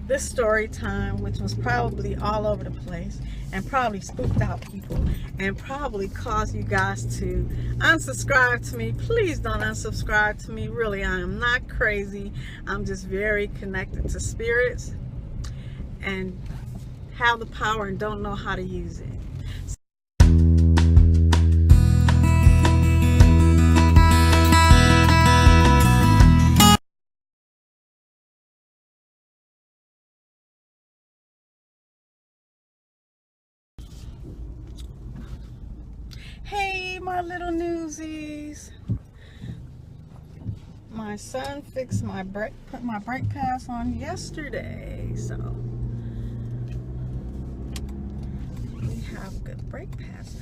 this story time, which was probably all over the place and probably spooked out people and probably caused you guys to unsubscribe to me. Please don't unsubscribe to me. Really, I am not crazy. I'm just very connected to spirits and have the power and don't know how to use it. Hey, my little newsies. My son fixed my brake, put my brake pads on yesterday, so we have good brake pads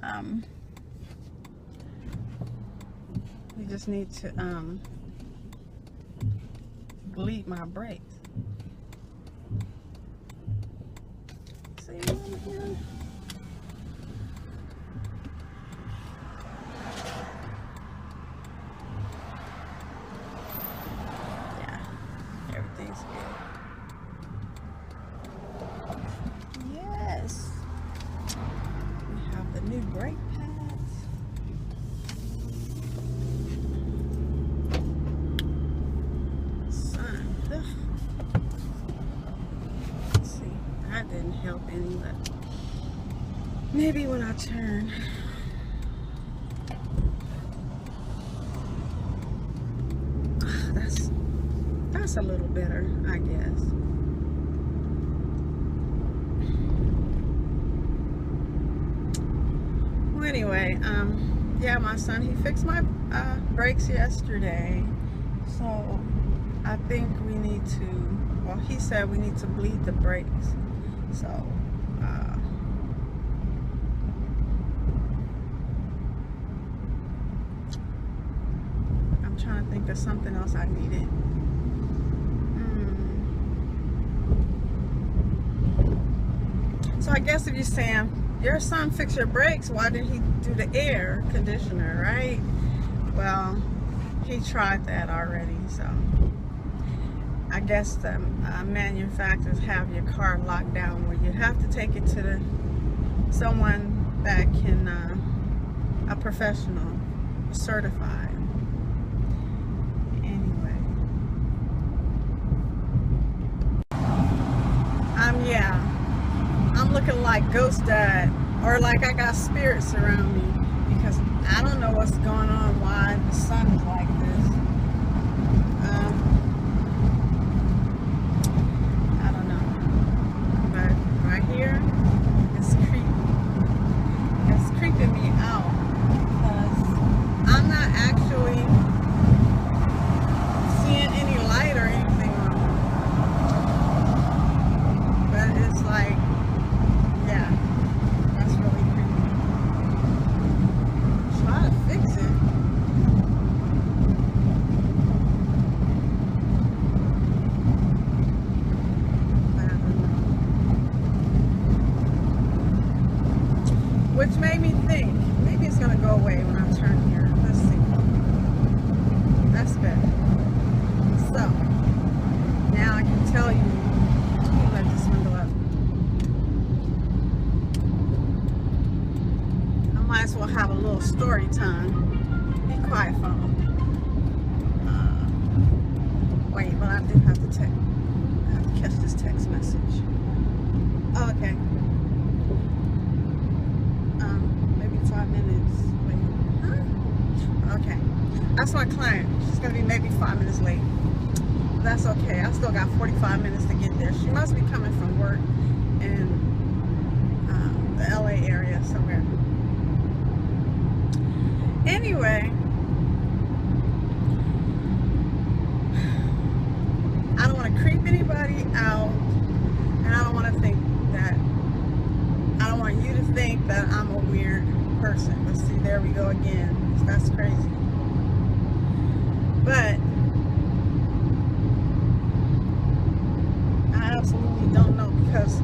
now. We just need to bleed my brakes. See what I'm doing? Everything's good. Yes. We have the new brake pads. Son. Let's see. That didn't help any, but maybe when I turn. That's a little better, I guess. Well, anyway, yeah, my son, he fixed my brakes yesterday, so I think we need to, well, he said we need to bleed the brakes, so I'm trying to think of something else I needed. So I guess if you're saying your son fixed your brakes, why did he do the air conditioner, right? Well, he tried that already, so I guess the manufacturers have your car locked down where you have to take it to someone that can, a professional, certified. Anyway, yeah. I'm looking like Ghost Dad, or like I got spirits around me, because I don't know what's going on, why the sun is like this. I don't know, but right here, it's creeping me out, because I'm not actually seeing any light or anything on it, but it's like, yeah, that's really creepy. Try to fix it. I don't know. Which made me think, maybe it's going to go away when I turn here. Let's see. That's better. So, now I can tell you, let this window up. Might as well have a little story time. Be quiet, phone. Wait, but I do have to catch this text message. Oh, okay. Maybe 5 minutes. Wait, huh? Okay. That's my client. She's gonna be maybe 5 minutes late. That's okay. I still got 45 minutes to get there. She must be coming from work in the LA area somewhere. Anyway, I don't want to creep anybody out, and I don't want to think that, I don't want you to think that I'm a weird person. Let's see, there we go again. That's crazy. But I absolutely don't know, because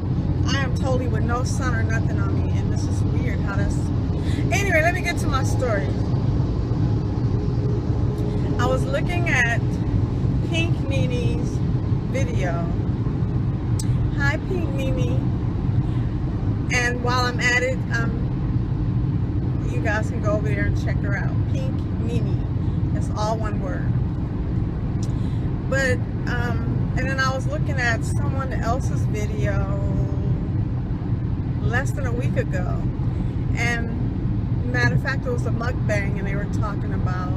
I am totally with no sun or nothing on me, and this is weird how that's. Anyway, let me get to my story. I was looking at Pink Nene's video. Hi, Pink Mimi. And while I'm at it, you guys can go over there and check her out. Pink Mimi. It's all one word. But and then I was looking at someone else's video less than a week ago, and matter of fact, it was a mukbang, and they were talking about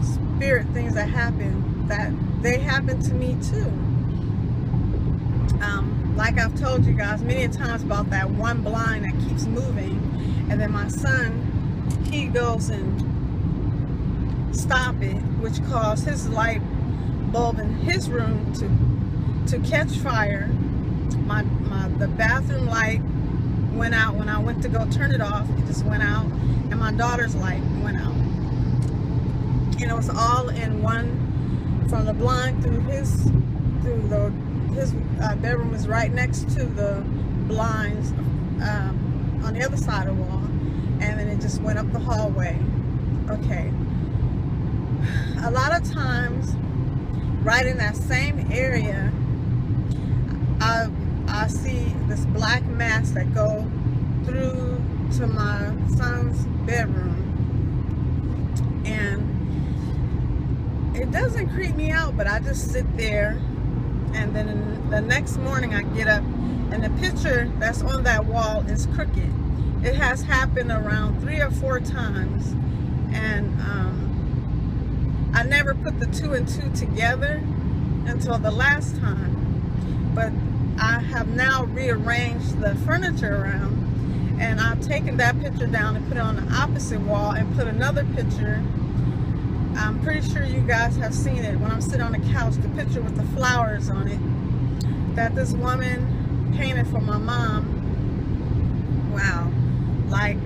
spirit things that happen, that they happened to me too. Like I've told you guys many times about that one blind that keeps moving, and then my son, he goes and stop it, which caused his light bulb in his room to catch fire. The bathroom light went out when I went to go turn it off. It just went out, and my daughter's light went out. And it was all in one, from the blind through his bedroom is right next to the blinds on the other side of the wall, and then it just went up the hallway. Okay. A lot of times, right in that same area, I see this black mass that go through to my son's bedroom, and it doesn't creep me out, but I just sit there, and then the next morning I get up, and the picture that's on that wall is crooked. It has happened around 3 or 4 times, and I never put the 2 and 2 together until the last time. But I have now rearranged the furniture around, and I've taken that picture down and put it on the opposite wall and put another picture. I'm pretty sure you guys have seen it when I'm sitting on the couch, the picture with the flowers on it that this woman painted for my mom. Wow, like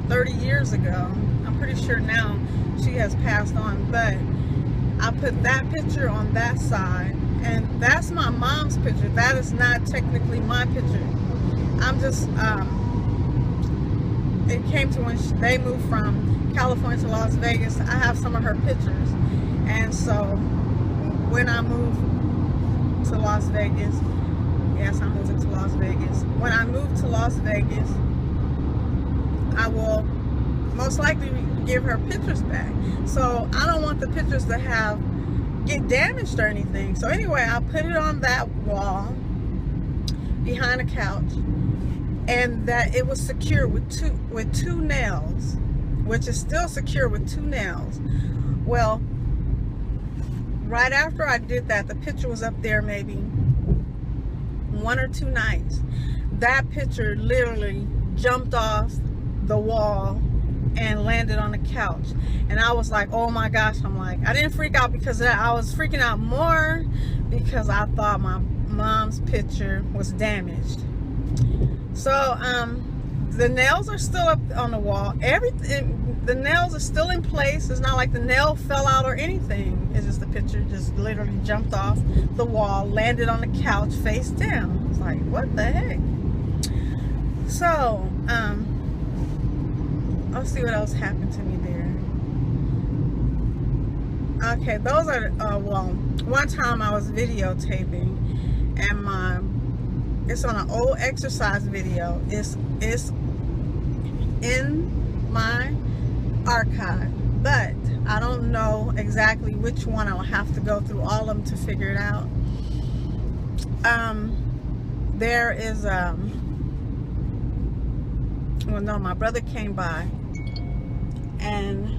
30 years ago. I'm pretty sure now she has passed on, but I put that picture on that side, and that's my mom's picture. That is not technically my picture. I'm just it came to when they moved from California to Las Vegas. I have some of her pictures, and so when I moved to Las Vegas, yes, I'm moving to Las Vegas. When I move to Las Vegas, I will most likely give her pictures back. So I don't want the pictures to get damaged or anything. So anyway, I put it on that wall behind the couch, and that it was secure with two nails, which is still secure with 2 nails. Well, right after I did that, the picture was up there maybe 1 or 2 nights. That picture literally jumped off the wall and landed on the couch, and I was like, oh my gosh. I'm like, I didn't freak out because of that. I was freaking out more because I thought my mom's picture was damaged. So the nails are still up on the wall. Everything, the nails are still in place. It's not like the nail fell out or anything. It's just the picture just literally jumped off the wall, landed on the couch face down. It's like, what the heck? So I'll see what else happened to me there. Okay, those are well, one time I was videotaping, and it's on an old exercise video. It's in my archive, but I don't know exactly which one. I'll have to go through all of them to figure it out. There is well, no, my brother came by, and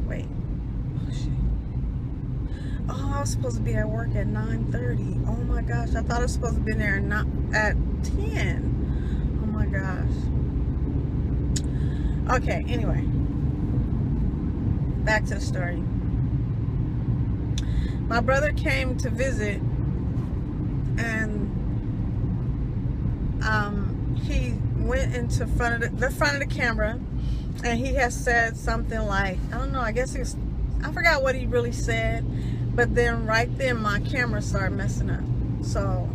wait, oh shit, oh, I was supposed to be at work at 9:30. Oh my gosh, I thought I was supposed to be there at 10. Oh my gosh. Okay, anyway, back to the story. My brother came to visit, and he went into the front of the camera, and he has said something like, I don't know, I guess I forgot what he really said, but then right then my camera started messing up. So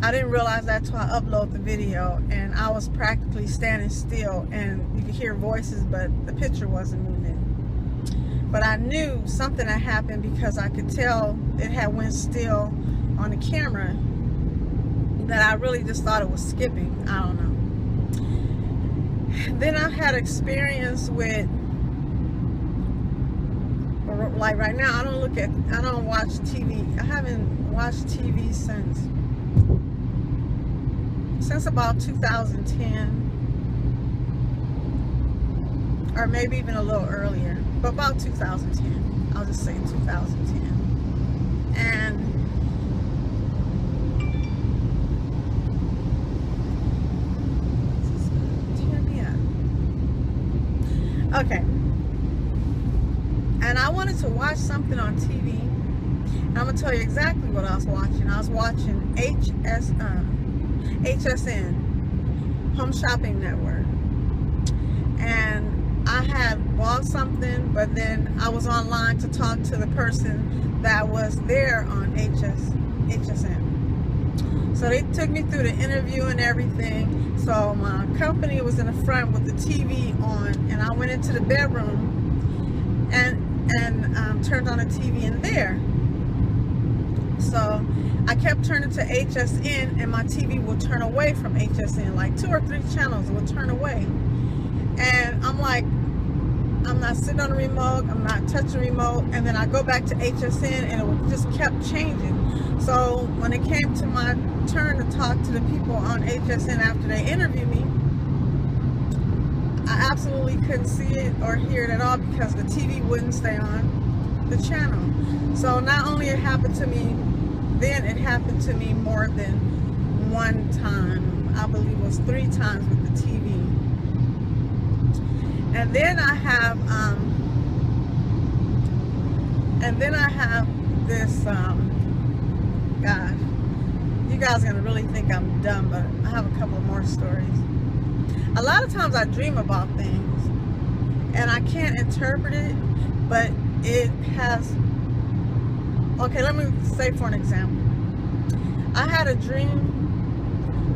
I didn't realize that till I upload the video, and I was practically standing still, and you could hear voices, but the picture wasn't moving. but I knew something had happened because I could tell it had went still on the camera, that I really just thought it was skipping. I don't know. Then I had experience with, like right now, I don't watch TV. I haven't watched TV since about 2010, or maybe even a little earlier, but about 2010. I'll just say 2010. And okay, and I wanted to watch something on TV, and I'm gonna tell you exactly what I was watching. I was watching HSN, Home Shopping Network, and I had bought something, but then I was online to talk to the person that was there on HSN. So they took me through the interview and everything. So my company was in the front with the TV on, and I went into the bedroom and turned on the TV in there. So I kept turning to HSN, and my TV would turn away from HSN, like 2 or 3 channels would turn away. And I'm like, I'm not sitting on the remote, I'm not touching the remote, and then I go back to HSN and it just kept changing. So when it came to my turn to talk to the people on HSN after they interviewed me, I absolutely couldn't see it or hear it at all because the TV wouldn't stay on the channel. So not only it happened to me then, it happened to me more than one time. I believe it was 3 times with the TV. And then I have this, gosh, you guys are gonna really think I'm dumb, but I have a couple of more stories. A lot of times I dream about things and I can't interpret it, but it has, okay, let me say for an example. I had a dream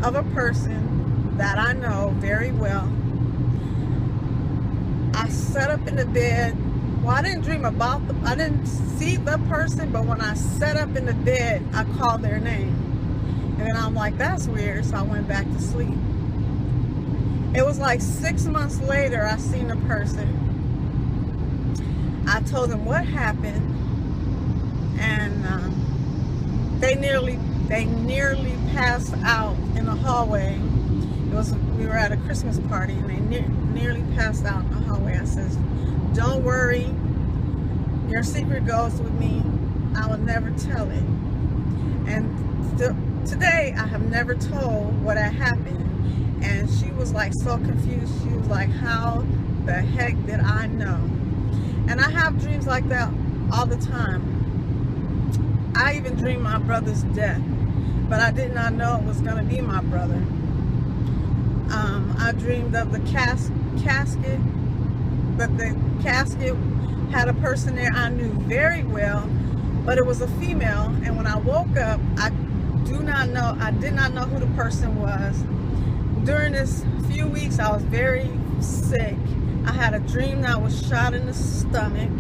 of a person that I know very well. I sat up in the bed. Well, I didn't dream about I didn't see the person, but when I sat up in the bed, I called their name. And then I'm like, that's weird, so I went back to sleep. It was like 6 months later, I seen the person. I told them what happened, and they nearly passed out in the hallway. We were at a Christmas party, and they nearly passed out in the hallway. I says, don't worry, your secret goes with me. I will never tell it. And today, I have never told what had happened. And she was like so confused. She was like, how the heck did I know? And I have dreams like that all the time. I even dreamed my brother's death, but I did not know it was going to be my brother. I dreamed of the casket, but the casket had a person there I knew very well, but it was a female. And when I woke up, I did not know who the person was. During this few weeks, I was very sick. I had a dream that I was shot in the stomach,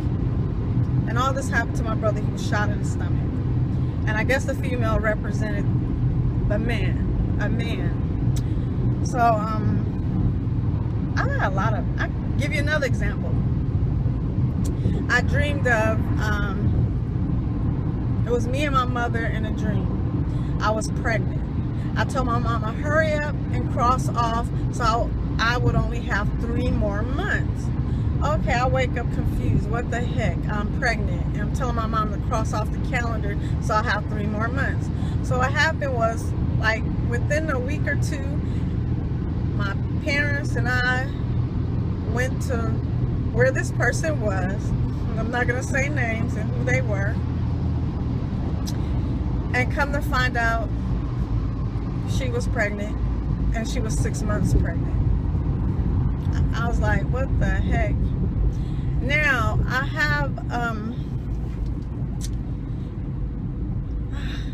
and all this happened to my brother. He was shot in the stomach, and I guess the female represented the man, a man. So I got a lot of. I can give you another example. I dreamed of it was me and my mother in a dream. I was pregnant. I told my mama, hurry up and cross off so I would only have 3 more months. Okay, I wake up confused. What the heck? I'm pregnant. And I'm telling my mom to cross off the calendar so I have 3 more months. So what happened was, like, within a week or 2, my parents and I went to where this person was. I'm not going to say names and who they were. And come to find out, she was pregnant, and she was 6 months pregnant. I was like, what the heck? Now, I have,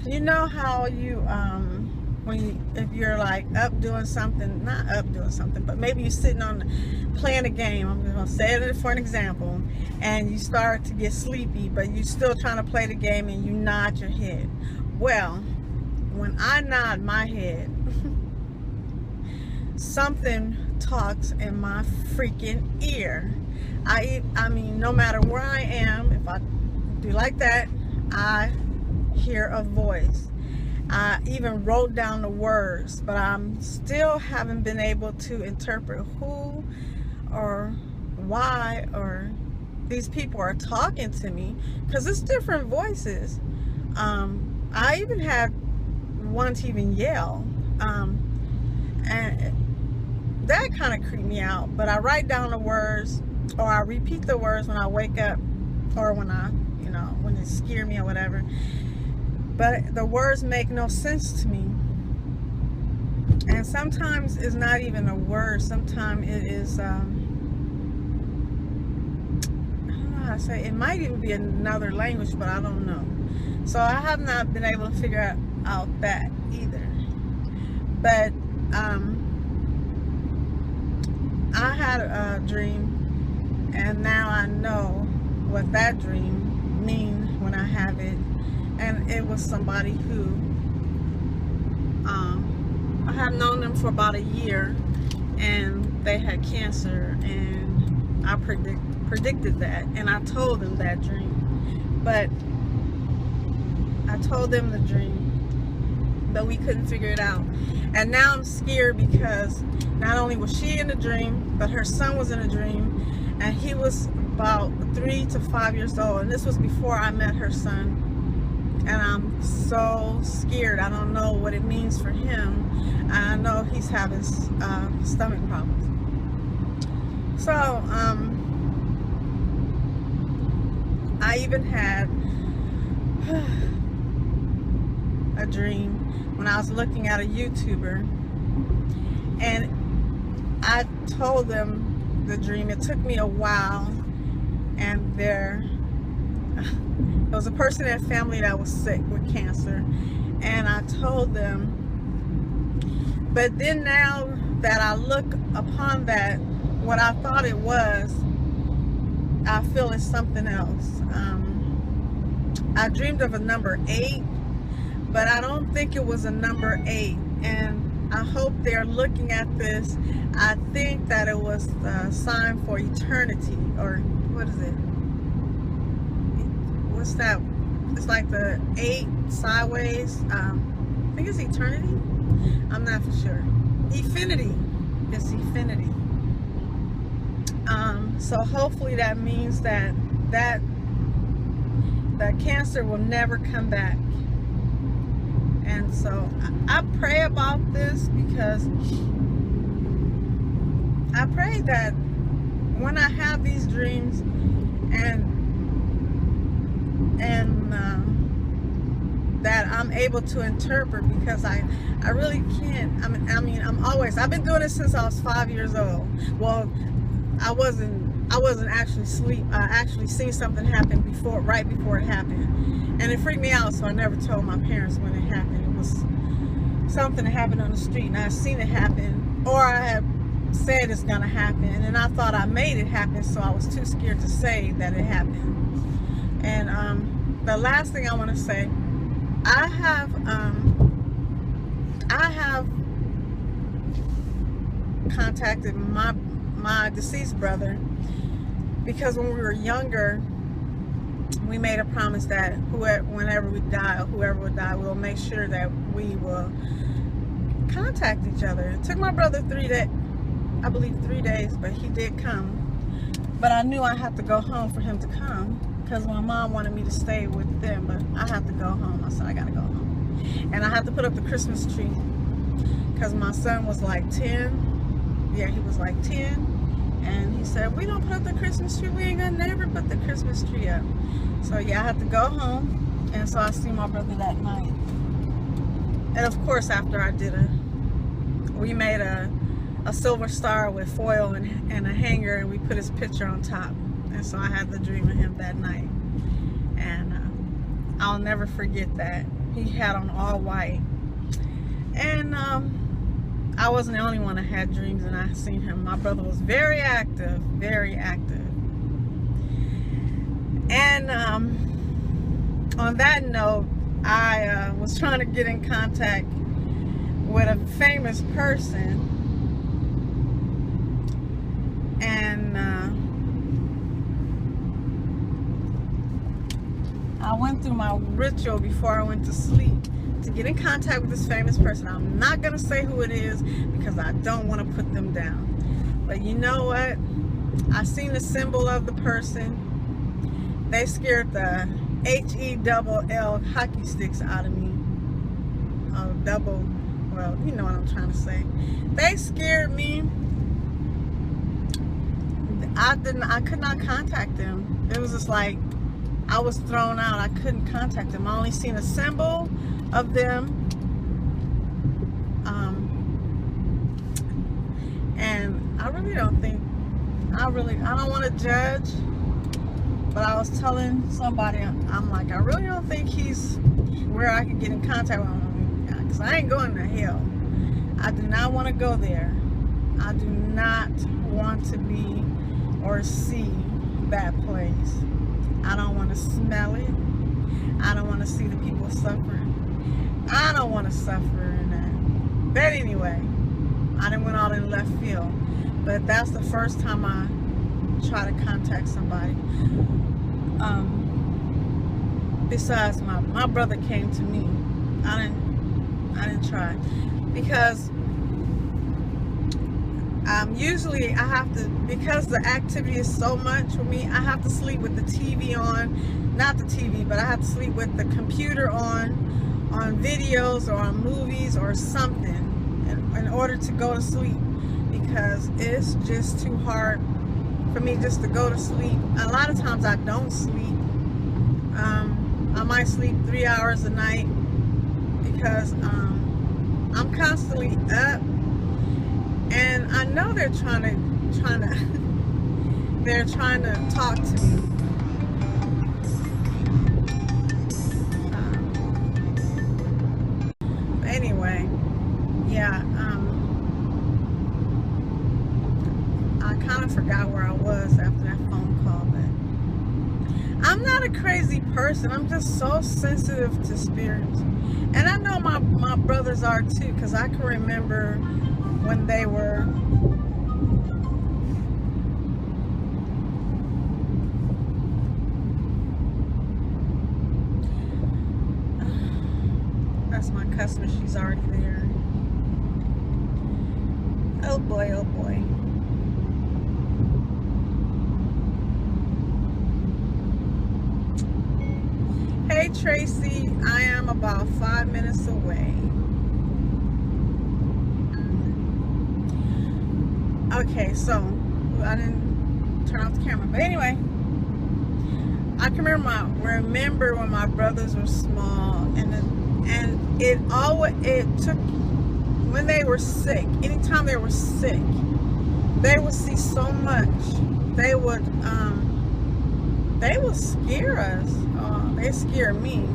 you know how you, if you're like up doing something, not up doing something, but maybe you're sitting on playing a game. I'm just gonna say it for an example, and you start to get sleepy, but you're still trying to play the game, and you nod your head. Well, when I nod my head, something talks in my freaking ear. I mean, no matter where I am, if I do like that, I hear a voice. I even wrote down the words, but I'm still haven't been able to interpret who or why or these people are talking to me, because it's different voices. I even had one to even yell, and that kind of creeped me out. But I write down the words, or I repeat the words when I wake up, or when I, you know, when it scare me or whatever. But the words make no sense to me. And sometimes it's not even a word. Sometimes it is, I don't know how to say it. It might even be another language, but I don't know. So I have not been able to figure out that either. But I had a dream, and now I know what that dream means when I have it. And it was somebody who I had known them for about a year, and they had cancer, and I predicted that, and I told them that dream. But I told them the dream, but we couldn't figure it out. And now I'm scared, because not only was she in the dream, but her son was in a dream, and he was about 3 to 5 years old, and this was before I met her son. And I'm so scared. I don't know what it means for him. I know he's having stomach problems. So I even had a dream when I was looking at a YouTuber, and I told them the dream. It took me a while, and there was a person in a family that was sick with cancer, and I told them. But then now that I look upon that, what I thought it was, I feel it's something else. I dreamed of a number 8, but I don't think it was a number 8, and I hope they're looking at this. I think that it was a sign for eternity, or what is it? What's that? It's like the 8 sideways. I think it's eternity. I'm not for sure. Infinity. It's infinity. So hopefully that means that cancer will never come back. And so I pray about this, because I pray that when I have these dreams and that I'm able to interpret, because I really can't. I mean I've been doing this since I was 5 years old. Well, I wasn't actually asleep. I actually seen something happen right before it happened, and it freaked me out, so I never told my parents when it happened. It was something that happened on the street, and I seen it happen, or I had said it's gonna happen, and then I thought I made it happen, so I was too scared to say that it happened. And the last thing I want to say, I have contacted my deceased brother, because when we were younger, we made a promise that whenever we die, or whoever would die, we'll make sure that we will contact each other. It took my brother 3 days, I believe 3 days, but he did come. But I knew I had to go home for him to come, because my mom wanted me to stay with them, but I had to go home. I said, I gotta go home. And I had to put up the Christmas tree, because my son was like 10. Yeah, he was like 10. And he said, we don't put up the Christmas tree. We ain't gonna never put the Christmas tree up. So yeah, I had to go home. And so I see my brother that night. And of course, after I did we made a silver star with foil and a hanger, and we put his picture on top. And so I had the dream of him that night, and I'll never forget that. He had on all white, And I wasn't the only one that had dreams, and I seen him. My brother was very active, very active. And on that note, I was trying to get in contact with a famous person, and I went through my ritual before I went to sleep to get in contact with this famous person. I'm not going to say who it is because I don't want to put them down. But you know what? I seen the symbol of the person. They scared the H-E-double-L hockey sticks out of me. Well, you know what I'm trying to say. They scared me. I could not contact them. It was just like I was thrown out. I couldn't contact them. I only seen a symbol of them. And I really don't think, I don't want to judge, but I was telling somebody, I'm like, I really don't think he's where I can get in contact with him, because I ain't going to hell. I do not want to go there. I do not want to be or see that place. I don't want to smell it. I don't want to see the people suffering. I don't want to suffer in that. But anyway, I done went out in left field. But that's the first time I try to contact somebody. Besides my brother came to me. I didn't try, because usually I have to, because the activity is so much for me, I have to sleep with the TV on, not the TV, but I have to sleep with the computer on videos or on movies or something in order to go to sleep, because it's just too hard for me just to go to sleep. A lot of times I don't sleep. I might sleep 3 hours a night because I'm constantly up, and I know they're trying to talk to me. Anyway, yeah, I kind of forgot where I was after that phone call, but I'm not a crazy person. I'm just so sensitive to spirits. And I know my brothers are too, because I can remember when they were that's my customer, she's already there. Oh boy, oh boy. Hey Tracy, I am about 5 minutes away. Okay, so I didn't turn off the camera, but anyway, I can remember when my brothers were small, and it took, when they were sick, anytime they were sick, they would see so much. They would scare us. They scare me.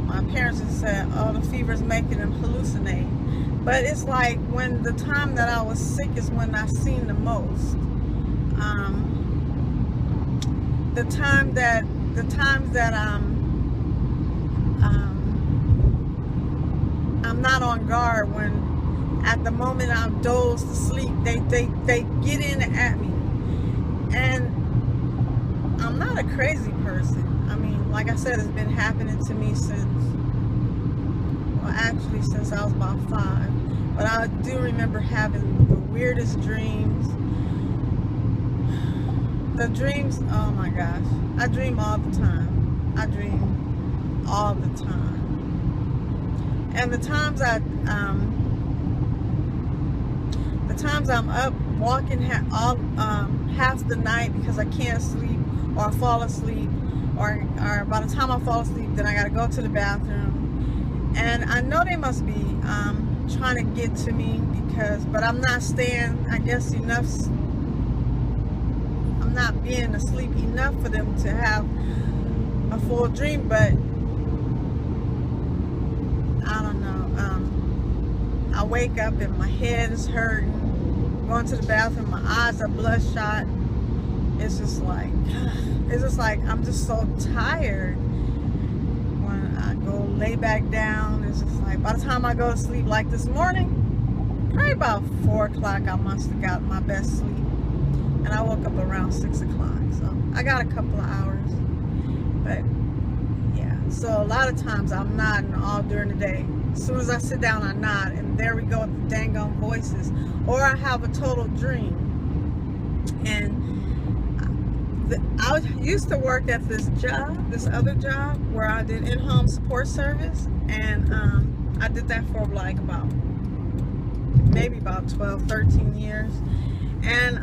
My parents had said, oh, the fever's making them hallucinate. But it's like when the time that I was sick is when I seen the most. The times that I'm not on guard, when at the moment I'm dozed to sleep, they get in at me. And I'm not a crazy person. I mean, like I said, it's been happening to me since I was about 5. But I do remember having the weirdest dreams. The dreams, oh my gosh, I dream all the time. I dream all the time. And the times I'm up walking half the night because I can't sleep, or I fall asleep, or by the time I fall asleep, then I gotta go to the bathroom. And I know they must be trying to get to me, but I'm not staying, I guess, enough. I'm not being asleep enough for them to have a full dream. But I don't know. I wake up and my head is hurting. Going to the bathroom, my eyes are bloodshot. It's just like I'm just so tired. When I go lay back down, it's just like, by the time I go to sleep, like this morning, probably about 4 o'clock, I must have got my best sleep. And I woke up around 6 o'clock. So I got a couple of hours. But yeah, so a lot of times I'm nodding all during the day. As soon as I sit down, I nod, and there we go with the dang on voices. Or I have a total dream. And I used to work at this other job where I did in-home support service, and I did that for like maybe about 12, 13 years. And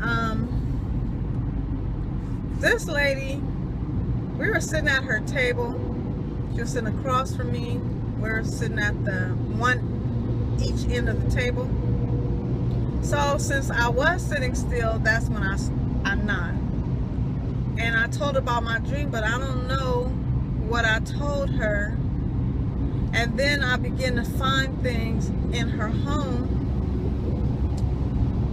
this lady, we were sitting at her table. She was sitting across from me. We were sitting at each end of the table. So since I was sitting still, that's when I nodded. And I told her about my dream, but I don't know what I told her. And then I began to find things in her home.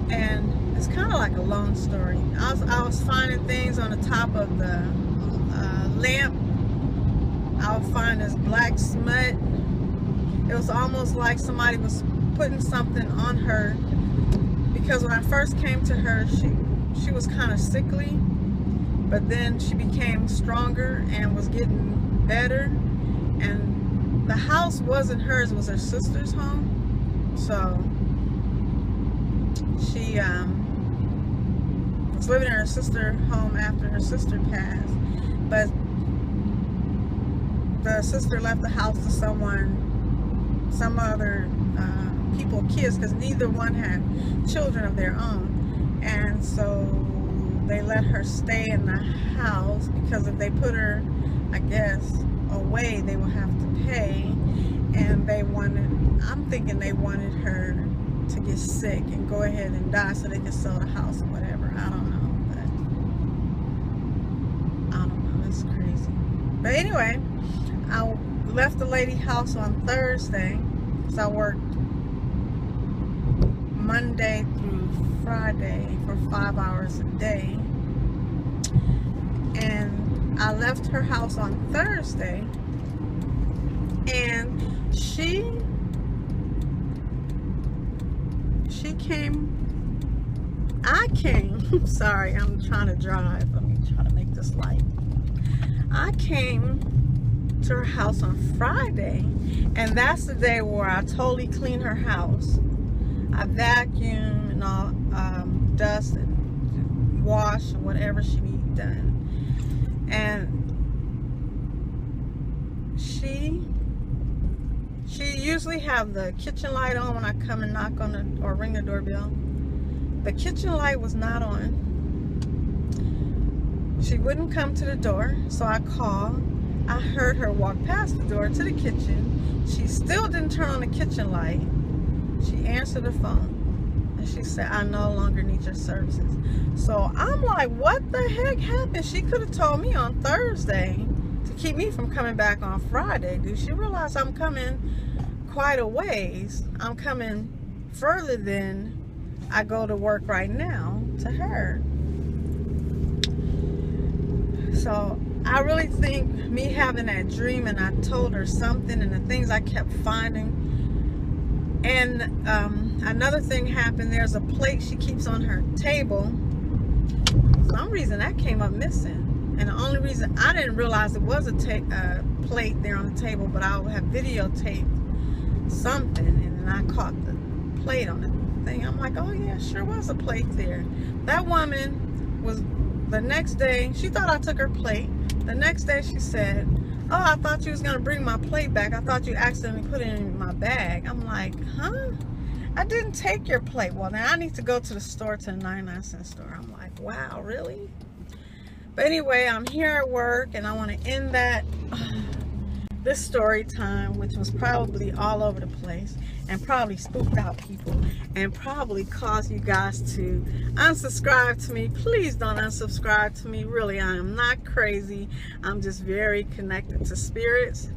And it's kind of like a long story. I was finding things on the top of the lamp. I would find this black smut. It was almost like somebody was putting something on her. Because when I first came to her, she was kind of sickly. But then she became stronger and was getting better. And the house wasn't hers, it was her sister's home. So she was living in her sister's home after her sister passed. But the sister left the house to some other kids, because neither one had children of their own. And so they let her stay in the house, because if they put her, I guess, away, they would have to pay. And I'm thinking they wanted her to get sick and go ahead and die so they could sell the house or whatever. I don't know, but I don't know, it's crazy. But anyway, I left the lady house on Thursday, so I worked Monday through Friday for 5 hours a day. And I left her house on Thursday, and she came, sorry, I'm trying to drive, let me try to make this light. I came to her house on Friday, and that's the day where I totally cleaned her house. I vacuum and all, dust and wash or whatever she needs done. And she usually have the kitchen light on when I come and knock on or ring the doorbell. The kitchen light was not on. She wouldn't come to the door, so I called. I heard her walk past the door to the kitchen. She still didn't turn on the kitchen light. She answered the phone, and she said, "I no longer need your services." So I'm like, what the heck happened? She could have told me on Thursday to keep me from coming back on Friday. Do she realize I'm coming quite a ways? I'm coming further than I go to work right now to her. So I really think me having that dream, and I told her something, and the things I kept finding. And another thing happened. There's a plate she keeps on her table. For some reason that came up missing. And the only reason I didn't realize it was a plate there on the table, but I would have videotaped something, and then I caught the plate on the thing. I'm like, oh yeah, sure was a plate there. That woman was, the next day, she thought I took her plate. The next day she said, "Oh, I thought you was gonna bring my plate back. I thought you accidentally put it in my bag." I'm like, huh? I didn't take your plate. Well, now I need to go to the store, to the 99-cent store. I'm like, wow, really? But anyway, I'm here at work, and I want to end this story time, which was probably all over the place, and probably spooked out people, and probably caused you guys to unsubscribe to me. Please don't unsubscribe to me. Really, I am not crazy. I'm just very connected to spirits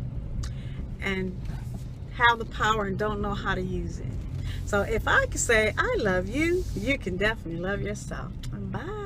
and have the power and don't know how to use it. So if I can say I love you, you can definitely love yourself. Bye.